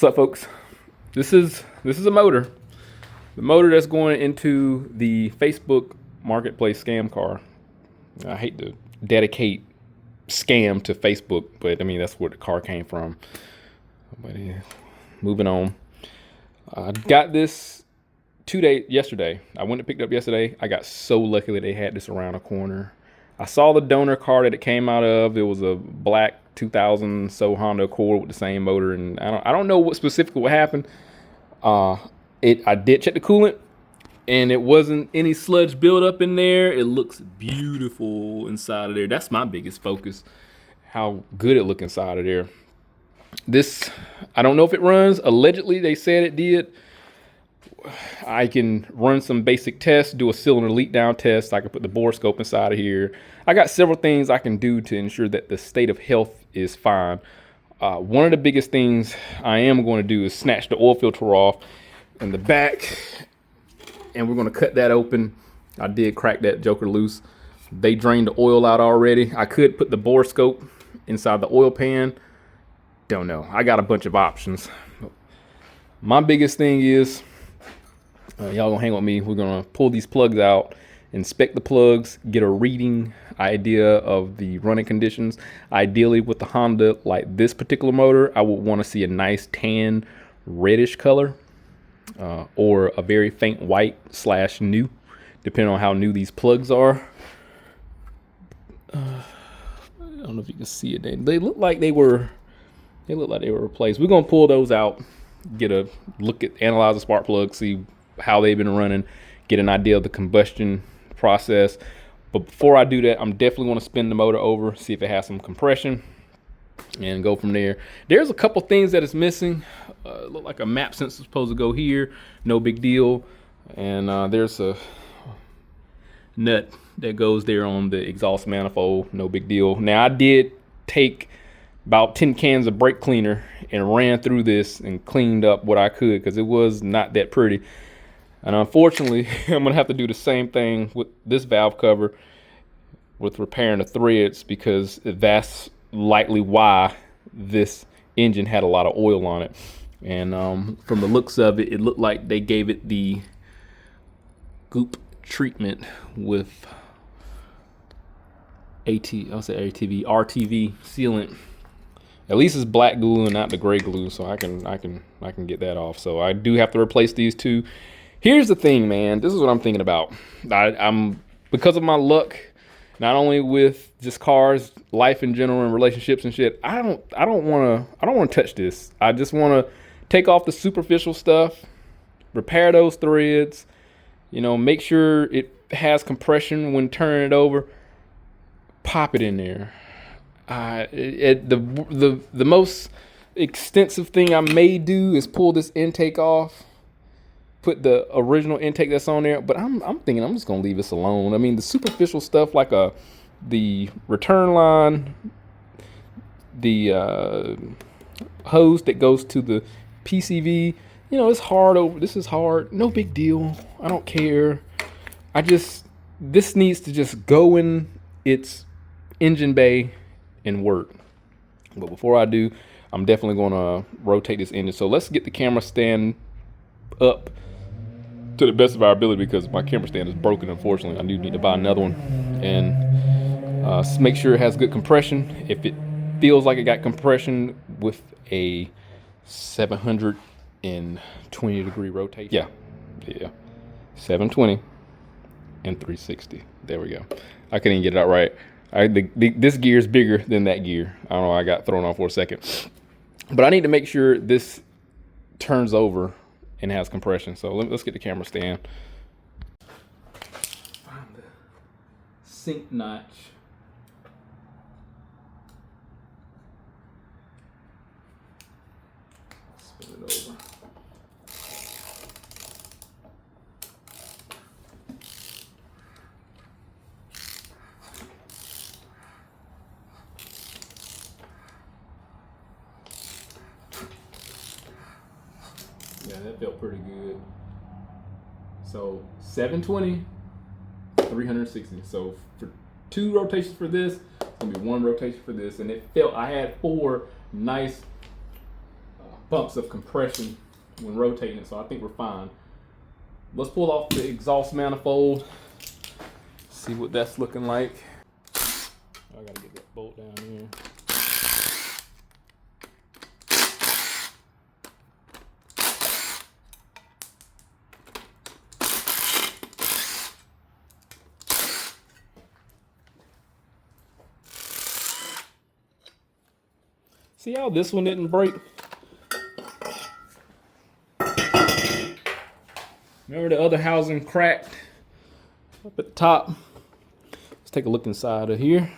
What's up, folks? This is a motor. The motor that's going into the Facebook Marketplace scam car. I hate to dedicate scam to Facebook, but I mean that's where the car came from. But moving on. I got this yesterday. I went and picked it up yesterday. I got so lucky that they had this around the corner. I saw the donor car that it came out of. It was a black 2000 Honda Accord with the same motor, and I don't know what specifically what happened. I did check the coolant, and it wasn't any sludge buildup in there. It looks beautiful inside of there. That's my biggest focus, how good it looked inside of there. This, I don't know if it runs. Allegedly, they said it did. I can run some basic tests, do a cylinder leak down test. I can put the bore scope inside of here. I got several things I can do to ensure that the state of health is fine. One of the biggest things I am going to do is snatch the oil filter off in the back, and we're going to cut that open. I did crack that joker loose. They drained the oil out already. I could put the bore scope inside the oil pan. Don't know. I got a bunch of options. My biggest thing is, y'all gonna hang with me. We're gonna pull these plugs out, inspect the plugs, get a reading idea of the running conditions. Ideally with the Honda, like this particular motor, I would want to see a nice tan reddish color, or a very faint white / new, depending on how new these plugs are. I don't know if you can see it. They look like they were replaced. We're gonna pull those out, get a look at, analyze the spark plug, see how they've been running, get an idea of the combustion process. But before I do that, I'm definitely going to spin the motor over, see if it has some compression, and go from there. There's a couple things that is missing. Look like a map sensor supposed to go here, no big deal. And there's a nut that goes there on the exhaust manifold, no big deal. Now I did take about 10 cans of brake cleaner and ran through this and cleaned up what I could, because it was not that pretty. And unfortunately, I'm gonna have to do the same thing with this valve cover with repairing the threads, because that's likely why this engine had a lot of oil on it. And from the looks of it, it looked like they gave it the goop treatment with RTV sealant. At least it's black glue and not the gray glue, so I can get that off. So I do have to replace these two. Here's the thing, man. This is what I'm thinking about. I'm because of my luck, not only with just cars, life in general, and relationships and shit. I don't want to touch this. I just want to take off the superficial stuff, repair those threads, make sure it has compression when turning it over, pop it in there. The most extensive thing I may do is pull this intake off, put the original intake that's on there, but I'm thinking I'm just gonna leave this alone. I mean, the superficial stuff like the return line, the hose that goes to the PCV, it's hard this is hard, no big deal. I don't care. This needs to just go in its engine bay and work. But before I do, I'm definitely gonna rotate this engine. So let's get the camera stand up to the best of our ability, because my camera stand is broken, unfortunately. I do need to buy another one, and make sure it has good compression. If it feels like it got compression with a 720 degree rotation, yeah, 720 and 360. There we go. I couldn't even get it out right. This gear is bigger than that gear. I don't know, I got thrown off for a second. But I need to make sure this turns over and has compression. So let's get the camera stand. Find the sink notch. Spin it over. Yeah, that felt pretty good. So 720, 360. So for 2 rotations for this, it's gonna be 1 rotation for this. And it felt, I had 4 nice bumps of compression when rotating it, so I think we're fine. Let's pull off the exhaust manifold, see what that's looking like. I gotta get that bolt down here. See how this one didn't break? Remember the other housing cracked up at the top? Let's take a look inside of here.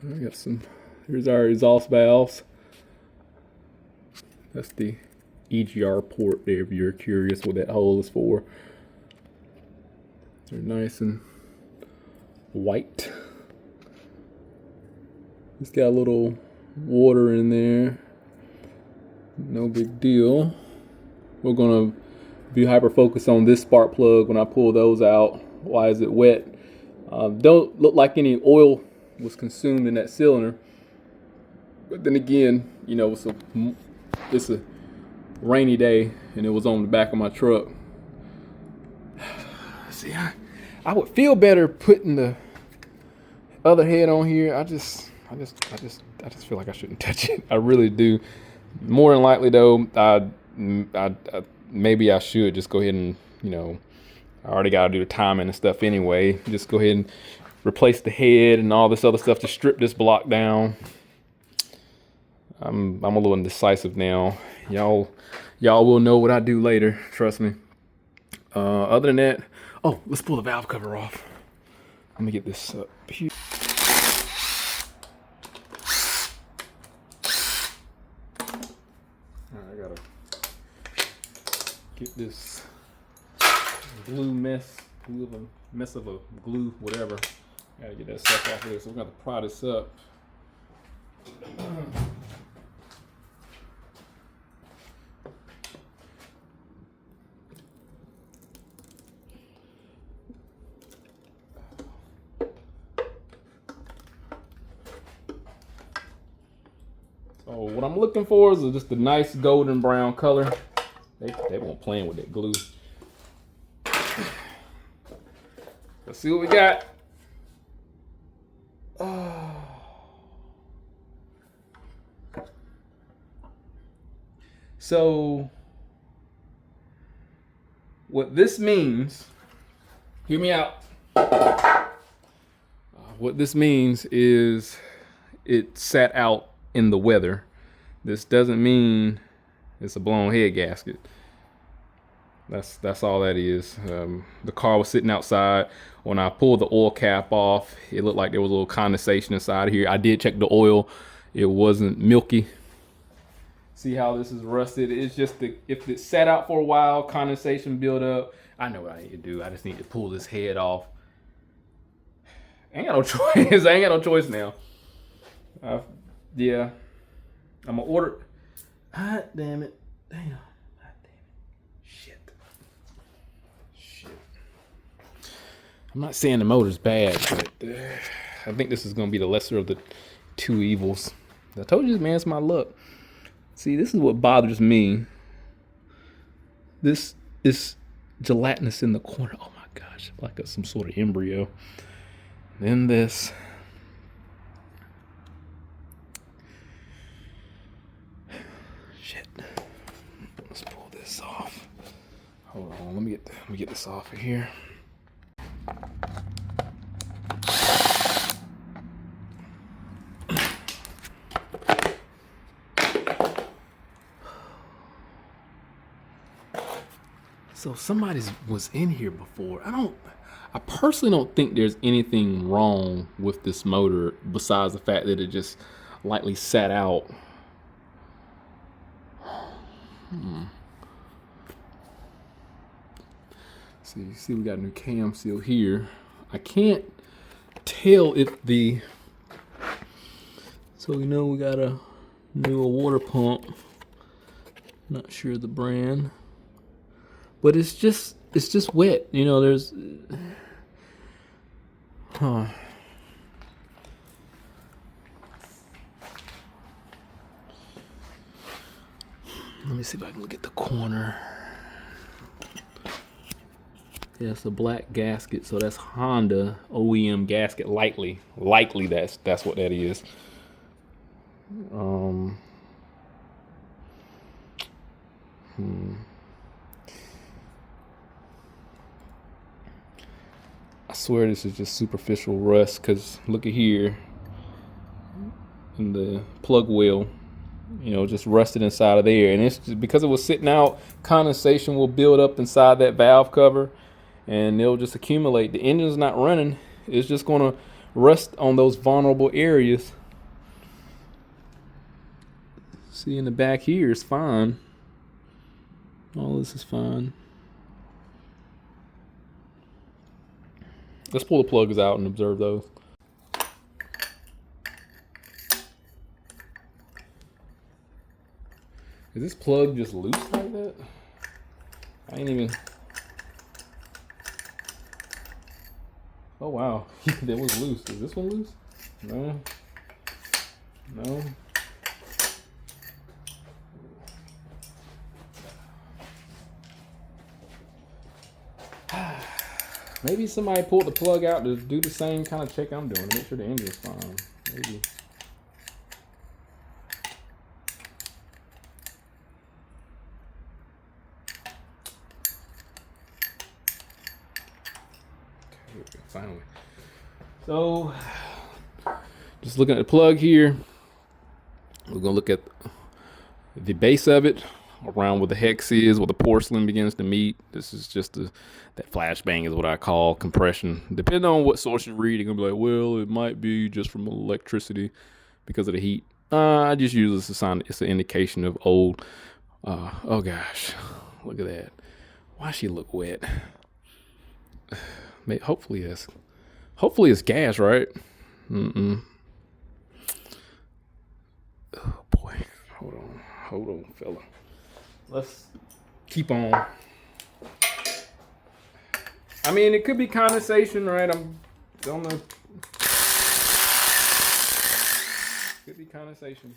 I got some, here's our exhaust valves. That's the EGR port there if you're curious what that hole is for. They're nice and white. It's got a little water in there. No big deal. We're gonna be hyper focused on this spark plug when I pull those out. Why is it wet? Don't look like any oil was consumed in that cylinder. But then again, you know, it's a rainy day and it was on the back of my truck. See, I would feel better putting the other head on here. I just feel like I shouldn't touch it. I really do. More than likely though, maybe I should just go ahead and, you know, I already got to do the timing and stuff anyway. Just go ahead and replace the head and all this other stuff to strip this block down. I'm a little indecisive now. Y'all will know what I do later. Trust me. Other than that, oh, let's pull the valve cover off. Let me get this up here. All right, I gotta get this mess of a glue, whatever. Gotta get that stuff off of there. So we're gonna have to pry this up. So what I'm looking for is just a nice golden brown color. They won't playing with that glue. Let's see what we got. So what this means, hear me out. What this means is it sat out in the weather. This doesn't mean it's a blown head gasket. That's all that is. The car was sitting outside. When I pulled the oil cap off, it looked like there was a little condensation inside of here. I did check the oil. It wasn't milky. See how this is rusted? It's just if it sat out for a while, condensation build up. I know what I need to do. I just need to pull this head off. I ain't got no choice. I ain't got no choice now. Yeah. I'm gonna order. God damn it. Damn. I'm not saying the motor's bad, but I think this is gonna be the lesser of the two evils. I told you, man, it's my luck. See, this is what bothers me. This is gelatinous in the corner. Oh my gosh, like some sort of embryo. Then this. Shit. Let's pull this off. Hold on, let me get this off of here. So somebody was in here before. I personally don't think there's anything wrong with this motor besides the fact that it just lightly sat out. See, we got a new cam seal here. I can't tell if so we know we got a newer water pump. Not sure the brand. but it's just wet. You know, there's, huh. Let me see if I can look at the corner. Yeah, it's a black gasket, so that's Honda OEM gasket. Likely that's what that is. I swear this is just superficial rust, because look at here in the plug wheel, you know, just rusted inside of there. And it's just because it was sitting out, condensation will build up inside that valve cover and they'll just accumulate. The engine's not running, it's just going to rust on those vulnerable areas. See, in the back here is fine. All this is fine. Let's pull the plugs out and observe those. Is this plug just loose like that? I ain't even. Oh wow, that was loose. Is this one loose? No. No. Maybe somebody pulled the plug out to do the same kind of check I'm doing to make sure the engine's fine. Maybe. Okay, finally. So, just looking at the plug here, we're gonna look at the base of it, around where the hex is, where the porcelain begins to meet. This is just that flashbang is what I call compression. Depending on what source you read, you're gonna be like, well, it might be just from electricity because of the heat. I just use this as a sign. It's an indication of old. Oh gosh, look at that. Why she look wet? Hopefully it's gas, right? Oh boy, hold on, fella. Let's keep on. I mean, it could be condensation, right? I'm don't know. Could be condensation.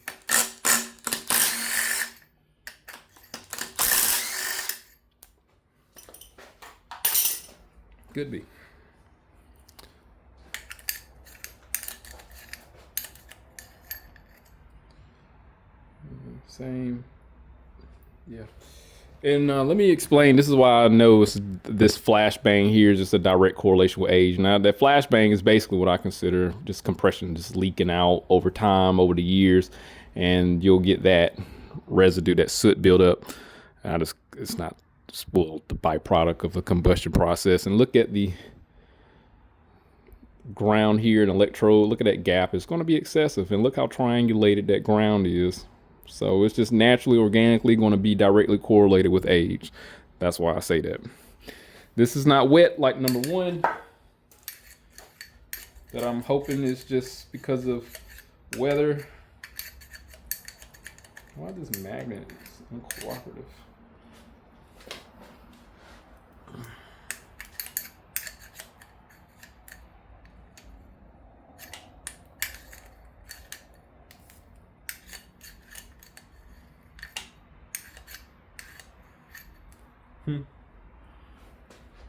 Could be. Same. Yeah. And let me explain. This is why I know this flashbang here is just a direct correlation with age. Now, that flashbang is basically what I consider just compression, just leaking out over time, over the years, and you'll get that residue, that soot buildup. It's not the byproduct of a combustion process. And look at the ground here, an electrode. Look at that gap. It's going to be excessive, and look how triangulated that ground is. So it's just naturally, organically going to be directly correlated with age. That's why I say that. This is not wet like number one, that I'm hoping is just because of weather. Why this magnet is uncooperative?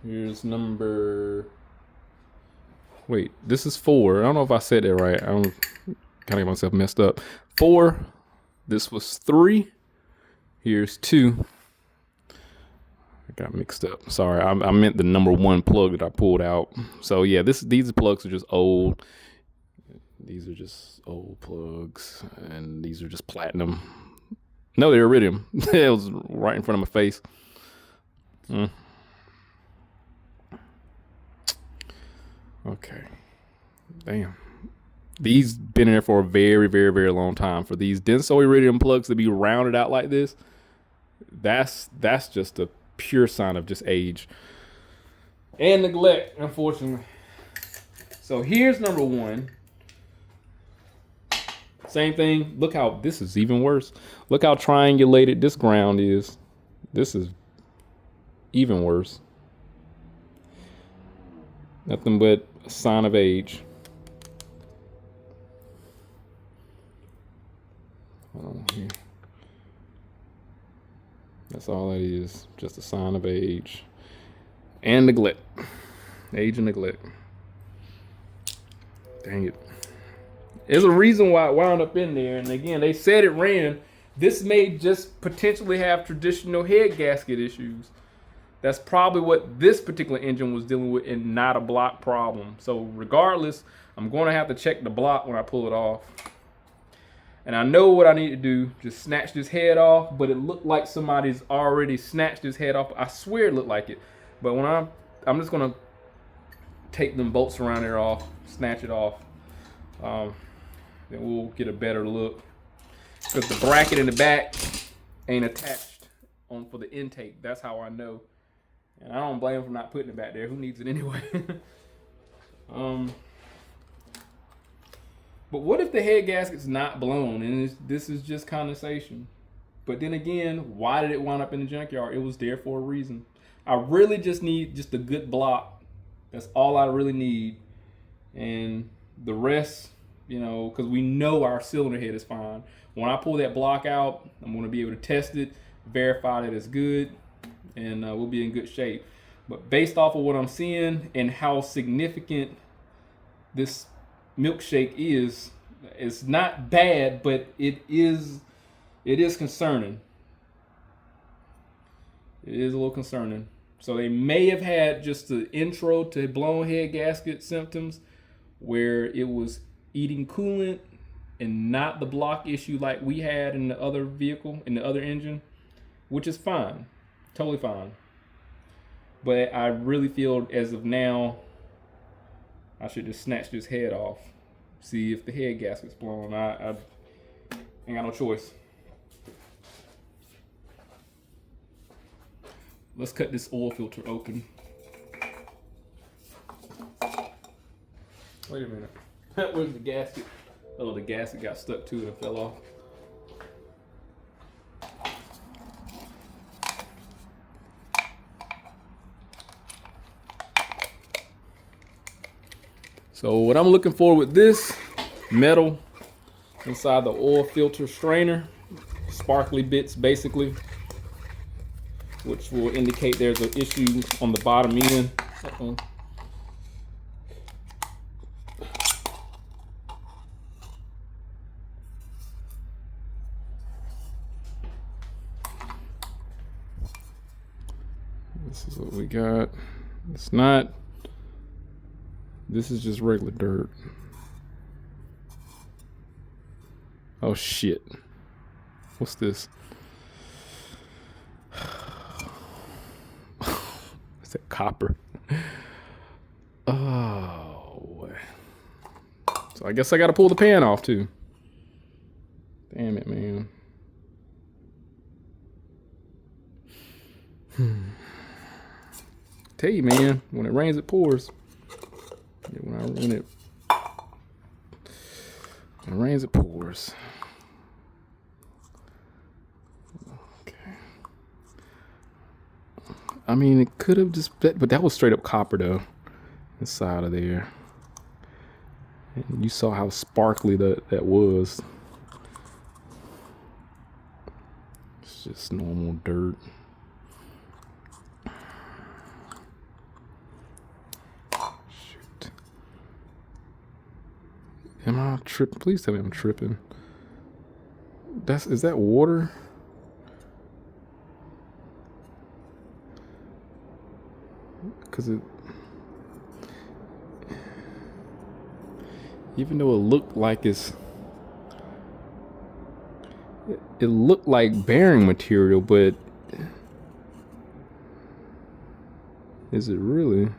Here's number. Wait, this is 4. I don't know if I said that right. I'm kind of get myself messed up. 4. This was 3. Here's 2. I got mixed up. Sorry, I meant the number 1 plug that I pulled out. So yeah, these plugs are just old. These are just old plugs, and these are just platinum. No, they're iridium. It was right in front of my face. Okay. Damn. These been in there for a very, very, very long time. For these denso iridium plugs to be rounded out like this, that's just a pure sign of just age and neglect, unfortunately. So here's number 1. Same thing. Look how this is even worse. Look how triangulated this ground is. This is Even worse. Nothing but a sign of age. Here. That's all that is. Just a sign of age. And neglect. Age and neglect. Dang it. There's a reason why it wound up in there. And again, they said it ran. This may just potentially have traditional head gasket issues. That's probably what this particular engine was dealing with and not a block problem. So regardless, I'm going to have to check the block when I pull it off. And I know what I need to do. Just snatch this head off, but it looked like somebody's already snatched this head off. I swear it looked like it. But when I'm just going to take them bolts around there off, snatch it off. Then we'll get a better look. Because the bracket in the back ain't attached on for the intake. That's how I know. And I don't blame them for not putting it back there. Who needs it anyway? But what if the head gasket's not blown and this is just condensation? But then again, why did it wind up in the junkyard? It was there for a reason. I really just need just a good block. That's all I really need. And the rest, you know, because we know our cylinder head is fine. When I pull that block out, I'm going to be able to test it, verify that it's good, and we'll be in good shape. But based off of what I'm seeing and how significant this milkshake is, it's not bad, but it is concerning. It is a little concerning. So they may have had just the intro to blown head gasket symptoms where it was eating coolant and not the block issue like we had in the other vehicle, in the other engine, which is fine, totally fine. But I really feel as of now, I should just snatch this head off, see if the head gasket's blown. I ain't got no choice. Let's cut this oil filter open. Wait a minute. Where's the gasket? Oh, the gasket got stuck to it and fell off. So what I'm looking for with this metal inside the oil filter strainer, sparkly bits basically, which will indicate there's an issue on the bottom end. This is what we got. It's not. This is just regular dirt. Oh shit. What's this? Is that copper? Oh. So I guess I gotta pull the pan off too. Damn it, man. Tell you, man, when it rains, it pours. When it rains, it pours. Okay. I mean, it could have just, but that was straight up copper though, inside of there. And you saw how sparkly that was. It's just normal dirt. Am I tripping? Please tell me I'm tripping. Is that water? Because even though it looked like it looked like bearing material, but is it really?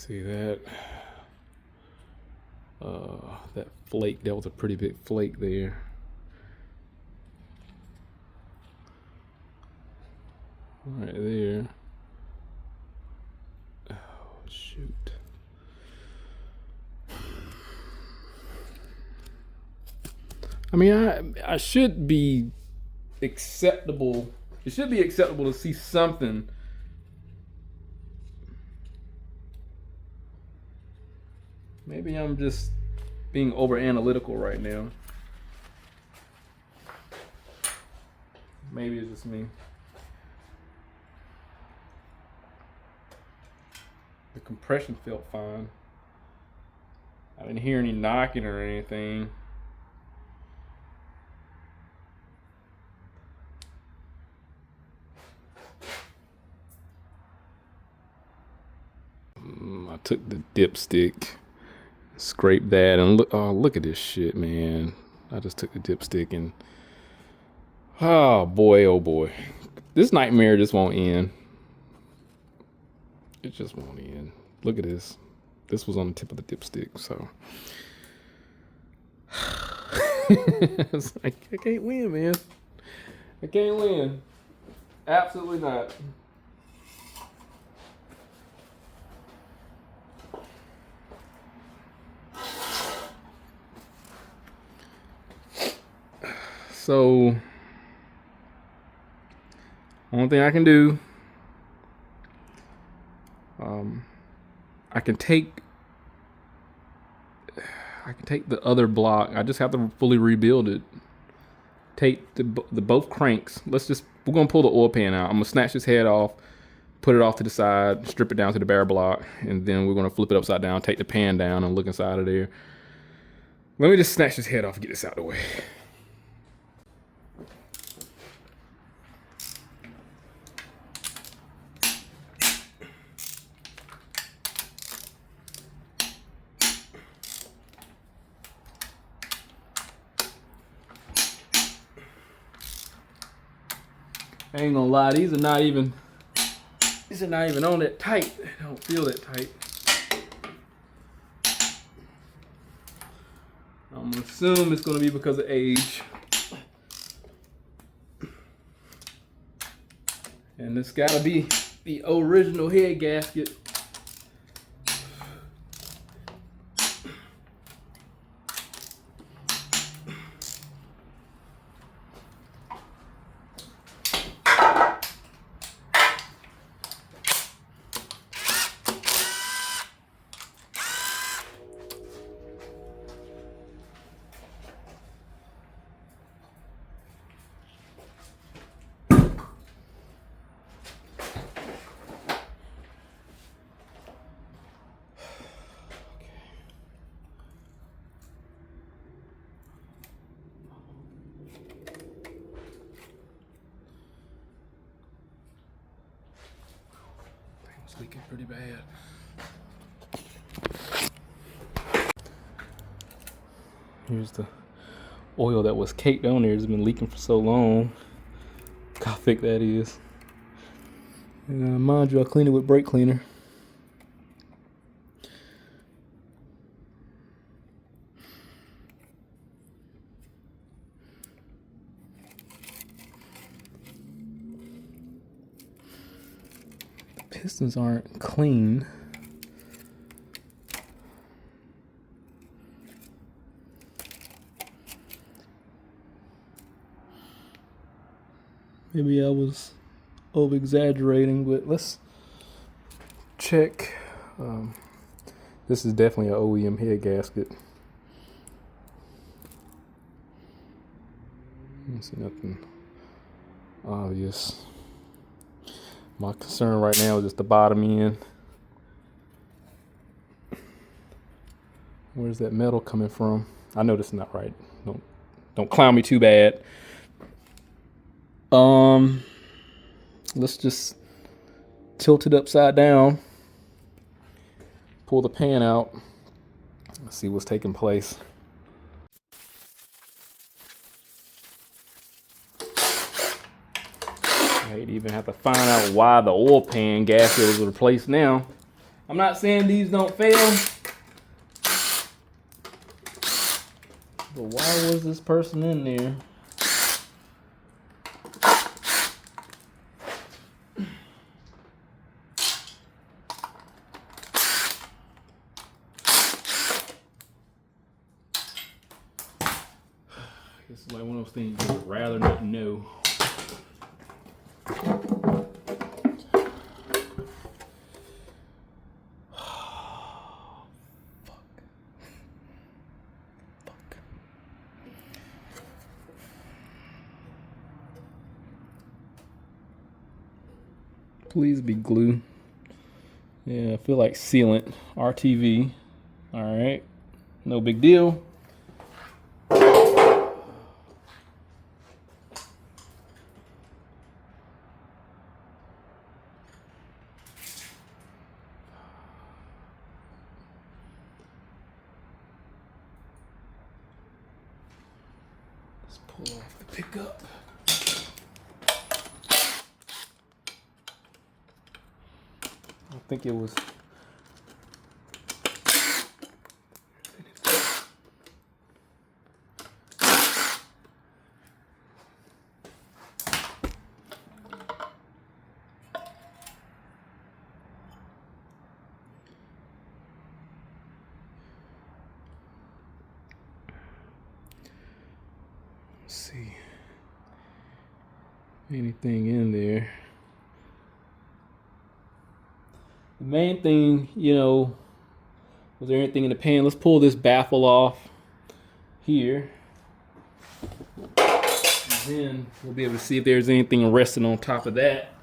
See that? That flake, that was a pretty big flake there. Right there. Oh, shoot. I mean, I should be acceptable. It should be acceptable to see something. Maybe I'm just being over analytical right now. Maybe it's just me. The compression felt fine. I didn't hear any knocking or anything. I took the dipstick, scraped that, and look, oh, look at this shit, man. I just took the dipstick and, oh boy, this nightmare just won't end. It just won't end. Look at this. This was on the tip of the dipstick, so. It's like, I can't win, man. I can't win. Absolutely not. So, only thing I can do, I can take the other block. I just have to fully rebuild it. Take the both cranks. We're gonna pull the oil pan out. I'm gonna snatch this head off, put it off to the side, strip it down to the bare block, and then we're gonna flip it upside down, take the pan down, and look inside of there. Let me just snatch this head off and get this out of the way. I ain't gonna lie, these are not even on that tight. They don't feel that tight. I'm gonna assume it's gonna be because of age. And it's gotta be the original head gasket. It's leaking pretty bad. Here's the oil that was caked on there. It's been leaking for so long. Look how thick that is. And mind you, I cleaned it with brake cleaner. The pistons aren't clean. Maybe I was over exaggerating, but let's check. This is definitely an OEM head gasket. I don't see nothing obvious. My concern right now is just the bottom end. Where's that metal coming from? I know this is not right. Don't clown me too bad. Let's just tilt it upside down, pull the pan out, let's see what's taking place. I hate to even have to find out why the oil pan gasket was replaced now. I'm not saying these don't fail, but why was this person in there? It's like one of those things you would rather not know. Please be glue. Yeah, I feel like sealant. RTV. All right. No big deal. Let's pull off the pickup. I think it was. Let's see. Anything in there? The main thing, was there anything in the pan? Let's pull this baffle off here. And then we'll be able to see if there's anything resting on top of that.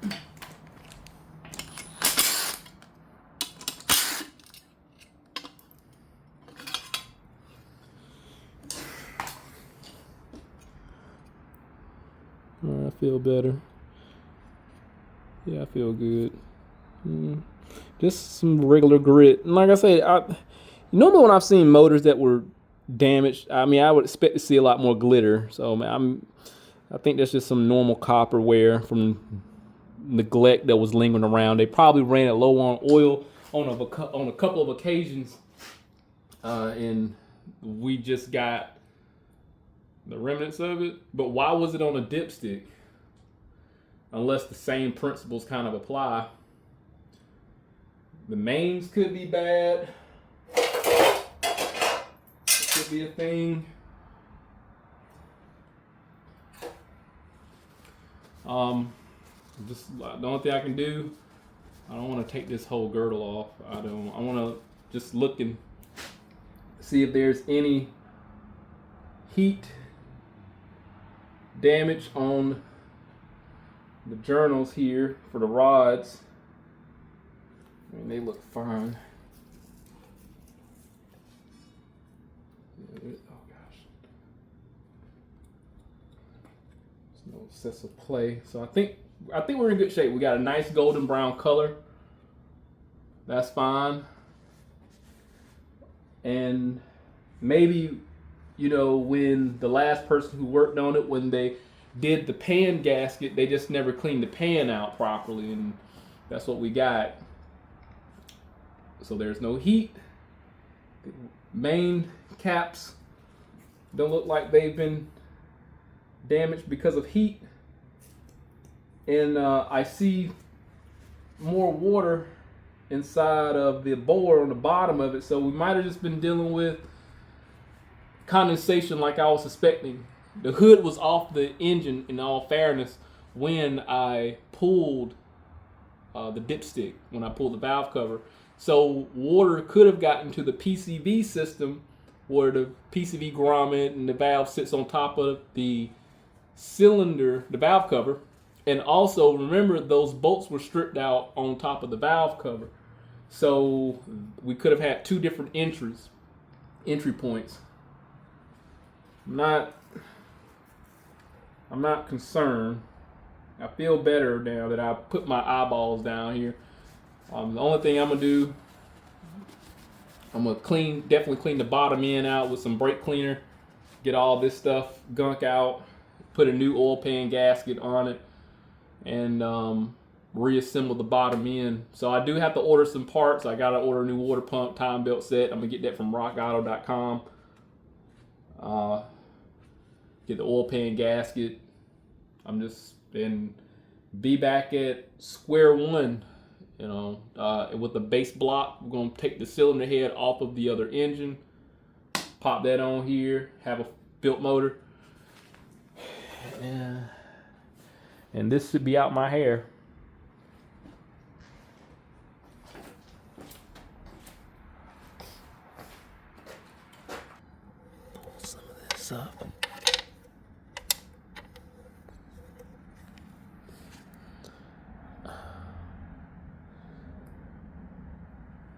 All right, I feel better. Yeah, I feel good. Just some regular grit. And like I said, normally when I've seen motors that were damaged, I would expect to see a lot more glitter. So I think that's just some normal copper wear from neglect that was lingering around. They probably ran it low on oil on a couple of occasions, and we just got the remnants of it. But why was it on a dipstick? Unless the same principles kind of apply. The mains could be bad. It could be a thing. Just the only thing I can do, I don't want to take this whole girdle off. I want to just look and see if there's any heat damage on the journals here for the rods. They look fine. Oh gosh. There's no sets of play. So I think we're in good shape. We got a nice golden brown color. That's fine. And maybe, when the last person who worked on it, when they did the pan gasket, they just never cleaned the pan out properly, and that's what we got. So there's no heat. The main caps don't look like they've been damaged because of heat. And I see more water inside of the bore on the bottom of it. So we might have just been dealing with condensation like I was suspecting. The hood was off the engine, in all fairness, when I pulled the dipstick, when I pulled the valve cover. So water could have gotten to the PCV system where the PCV grommet and the valve sits on top of the cylinder, the valve cover. And also, remember, those bolts were stripped out on top of the valve cover. So we could have had two different entry points. I'm not concerned. I feel better now that I put my eyeballs down here. The only thing I'm gonna do, I'm gonna definitely clean the bottom end out with some brake cleaner, get all this gunk out, put a new oil pan gasket on it, and reassemble the bottom end. So I do have to order some parts. I got to order a new water pump, time belt set. I'm going to get that from rockauto.com. Get the oil pan gasket. I'm just been be back at square one, you know, with the base block. We're going to take the cylinder head off of the other engine, pop that on here, have a built motor. And this should be out my hair. Pull some of this up.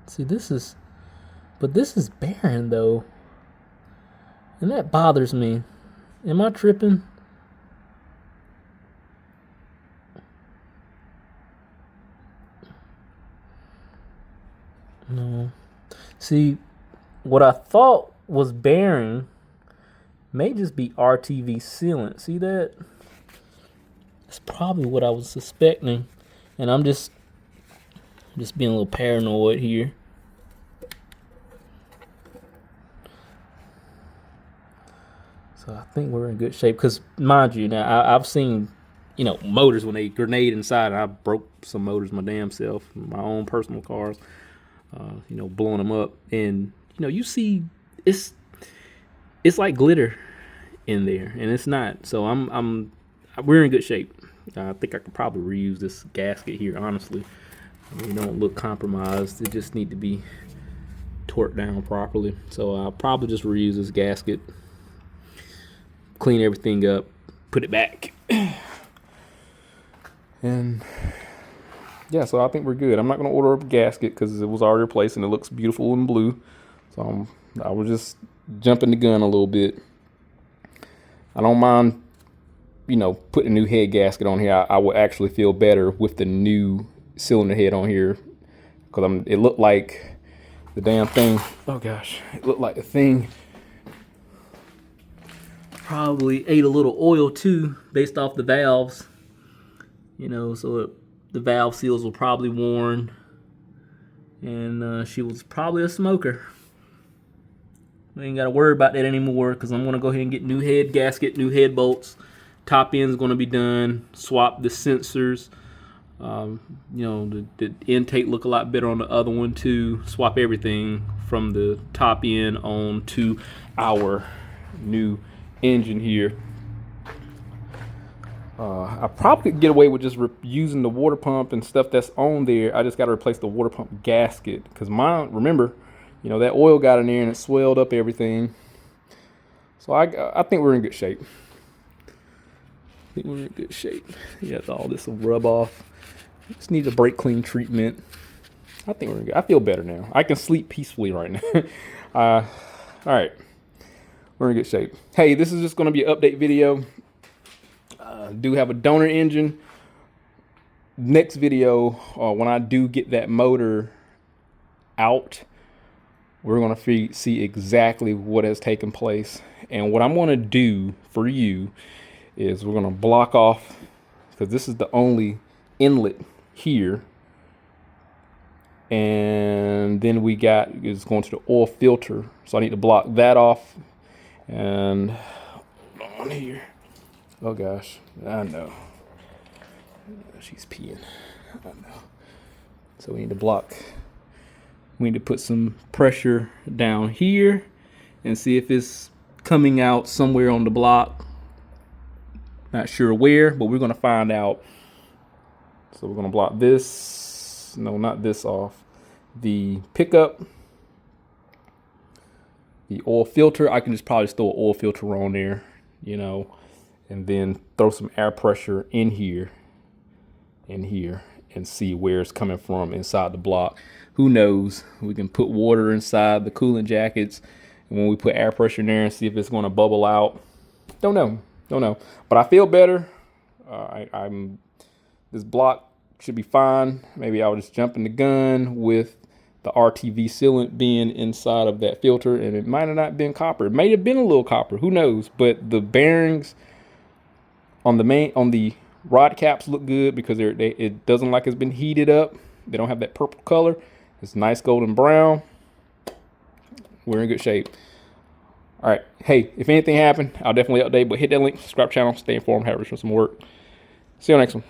See, this is barren though. And that bothers me. Am I tripping? No. See, what I thought was bearing may just be RTV sealant. See that? That's probably what I was suspecting. And I'm just being a little paranoid here. So I think we're in good shape. Because, mind you, now I've seen, you know, motors when they grenade inside. And I broke some motors my damn self, my own personal cars. You know, blowing them up, and you know, you see, it's like glitter in there, and it's not. So we're in good shape. I think I could probably reuse this gasket here. Honestly, I mean, don't look compromised. It just need to be torqued down properly. So I'll probably just reuse this gasket, clean everything up, put it back, and. Yeah, so I think we're good. I'm not going to order a gasket because it was already replaced and it looks beautiful in blue. So I was just jumping the gun a little bit. I don't mind, you know, putting a new head gasket on here. I would actually feel better with the new cylinder head on here because it looked like the damn thing. Oh gosh, it looked like the thing probably ate a little oil too, based off the valves. You know, so the valve seals were probably worn, and she was probably a smoker. We ain't got to worry about that anymore because I'm going to go ahead and get new head gasket, new head bolts. Top end's going to be done. Swap the sensors. You know, the intake look a lot better on the other one too. Swap everything from the top end on to our new engine here. I probably could get away with just using the water pump and stuff that's on there. I just got to replace the water pump gasket because mine, remember, you know, that oil got in there and it swelled up everything. So I think we're in good shape. Yeah, all this will rub off. Just need a brake clean treatment. I think we're in good. I feel better now. I can sleep peacefully right now. All right, we're in good shape. Hey, this is just going to be an update video. Do have a donor engine. Next video, when I do get that motor out, we're going to see exactly what has taken place. And what I'm going to do for you is we're going to block off, because this is the only inlet here. And then we got is going to the oil filter. So I need to block that off. And on here. Oh gosh, I know. She's peeing. I know. So we need to block. We need to put some pressure down here and see if it's coming out somewhere on the block. Not sure where, but we're gonna find out. So we're gonna block this. No, not this off. The pickup. The oil filter. I can just probably throw an oil filter on there, you know. And then throw some air pressure in here, and see where it's coming from inside the block. Who knows? We can put water inside the coolant jackets, and when we put air pressure in there and see if it's going to bubble out. Don't know. But I feel better. This block should be fine. Maybe I'll just jump in the gun with the RTV sealant being inside of that filter, and it might have not been copper. It may have been a little copper. Who knows? But the bearings on the Rod caps look good because it doesn't look like it's been heated up. They don't have that purple color. It's nice golden brown. We're in good shape. All right. Hey, if anything happened, I'll definitely update. But hit that link, subscribe channel, stay informed, have some work. See you on the next one.